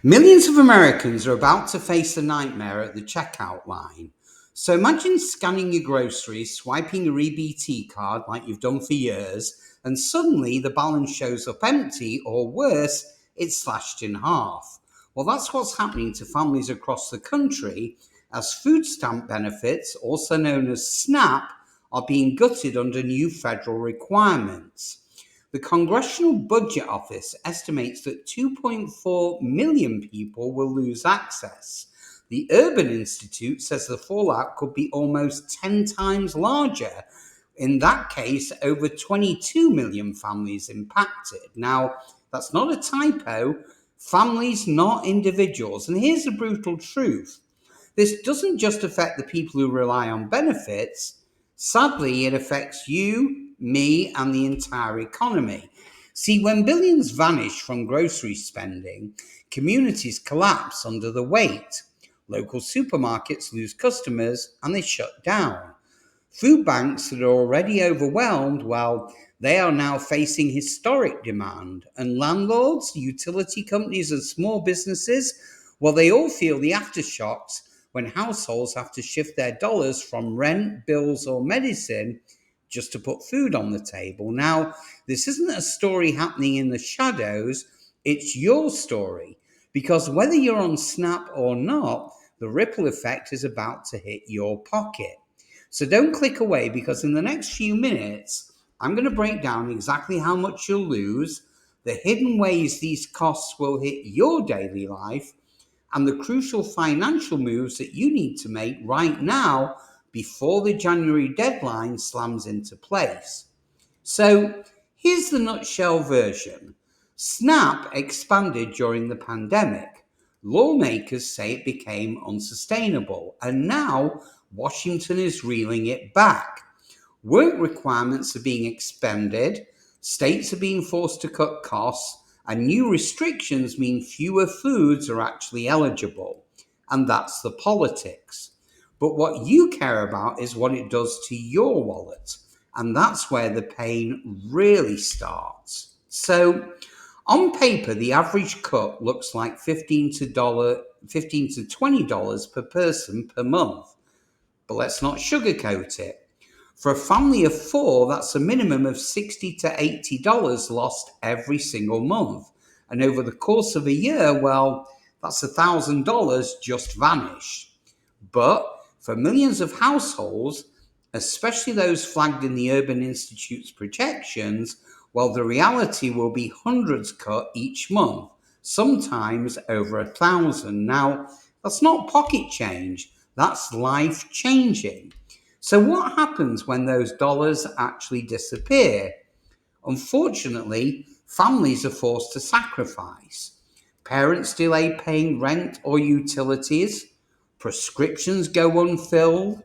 Millions of Americans are about to face a nightmare at the checkout line. So imagine scanning your groceries, swiping your EBT card like you've done for years, and suddenly the balance shows up empty, or worse, it's slashed in half. Well, that's what's happening to families across the country as food stamp benefits, also known as SNAP, are being gutted under new federal requirements. The Congressional Budget Office estimates that 2.4 million people will lose access. The Urban Institute says the fallout could be almost 10 times larger. In that case, over 22 million families impacted. Now, that's not a typo. Families, not individuals. And here's the brutal truth. This doesn't just affect the people who rely on benefits. Sadly, it affects you, me, and the entire economy. See, when billions vanish from grocery spending, communities collapse under the weight. Local supermarkets lose customers and they shut down. Food banks that are already overwhelmed, well, they are now facing historic demand. And landlords, utility companies, and small businesses, well, they all feel the aftershocks when households have to shift their dollars from rent, bills, or medicine just to put food on the table. Now, this isn't a story happening in the shadows, it's your story. Because whether you're on SNAP or not, the ripple effect is about to hit your pocket. So don't click away, because in the next few minutes, I'm going to break down exactly how much you'll lose, the hidden ways these costs will hit your daily life, and the crucial financial moves that you need to make right now before the January deadline slams into place. So here's the nutshell version. SNAP expanded during the pandemic. Lawmakers say it became unsustainable, and now Washington is reeling it back. Work requirements are being expanded, states are being forced to cut costs, and new restrictions mean fewer foods are actually eligible. And that's the politics. But what you care about is what it does to your wallet. And that's where the pain really starts. So, on paper, the average cut looks like $15 to $20 per person per month. But let's not sugarcoat it. For a family of four, that's a minimum of $60 to $80 lost every single month. And over the course of a year, well, that's $1,000 just vanished. But for millions of households, especially those flagged in the Urban Institute's projections, well, the reality will be hundreds cut each month, sometimes over 1,000. Now, that's not pocket change, that's life changing. So, what happens when those dollars actually disappear? Unfortunately, families are forced to sacrifice. Parents delay paying rent or utilities, prescriptions go unfilled,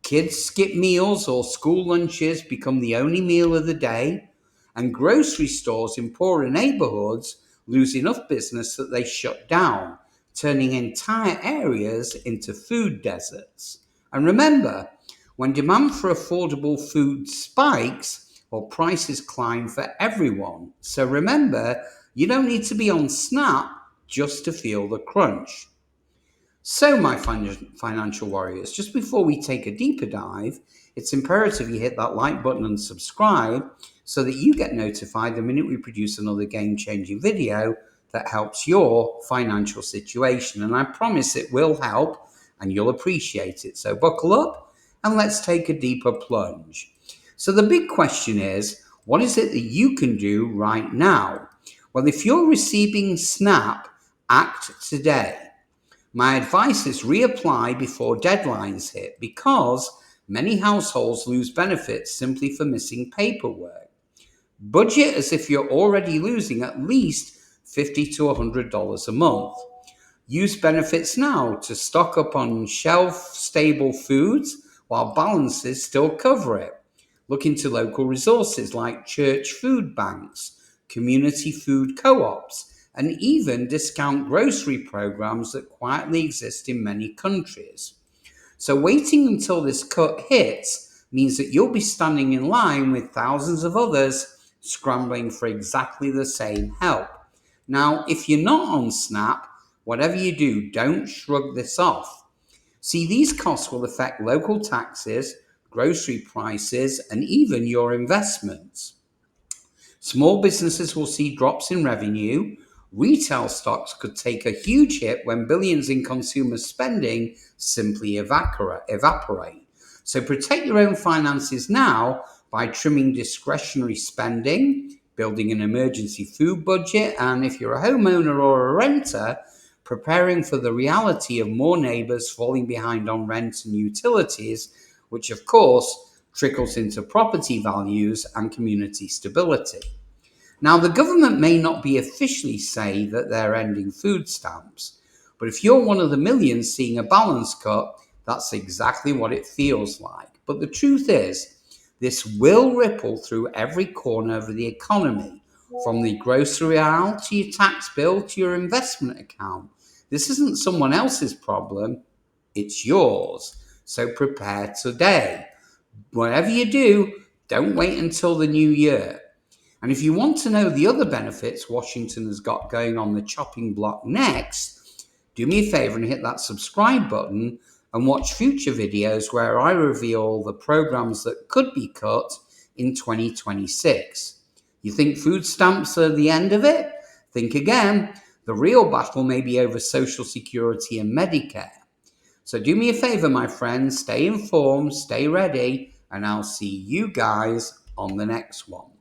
kids skip meals or school lunches become the only meal of the day, and grocery stores in poorer neighborhoods lose enough business that they shut down, turning entire areas into food deserts. And remember, when demand for affordable food spikes, or prices climb for everyone. So remember, you don't need to be on SNAP just to feel the crunch. So, my financial warriors, just before we take a deeper dive, it's imperative you hit that like button and subscribe so that you get notified the minute we produce another game-changing video that helps your financial situation. And I promise it will help and you'll appreciate it. So buckle up and let's take a deeper plunge. So the big question is, what is it that you can do right now? Well, if you're receiving SNAP, act today. My advice is reapply before deadlines hit, because many households lose benefits simply for missing paperwork. Budget as if you're already losing at least $50 to $100 a month. Use benefits now to stock up on shelf-stable foods while balances still cover it. Look into local resources like church food banks, community food co-ops, and even discount grocery programs that quietly exist in many countries. So waiting until this cut hits means that you'll be standing in line with thousands of others scrambling for exactly the same help. Now, if you're not on SNAP, Whatever you do, don't shrug this off. See, these costs will affect local taxes, grocery prices, and even your investments. Small businesses will see drops in revenue. Retail stocks could take a huge hit when billions in consumer spending simply evaporate. So protect your own finances now by trimming discretionary spending, building an emergency food budget, and if you're a homeowner or a renter, preparing for the reality of more neighbours falling behind on rent and utilities, which of course trickles into property values and community stability. Now, the government may not be officially say that they're ending food stamps, but if you're one of the millions seeing a balance cut, that's exactly what it feels like. But the truth is, this will ripple through every corner of the economy, from the grocery aisle to your tax bill to your investment account. This isn't someone else's problem, it's yours. So prepare today. Whatever you do, don't wait until the new year. And if you want to know the other benefits Washington has got going on the chopping block next, do me a favor and hit that subscribe button and watch future videos where I reveal the programs that could be cut in 2026. You think food stamps are the end of it? Think again. The real battle may be over Social Security and Medicare. So do me a favor, my friends, stay informed, stay ready, and I'll see you guys on the next one.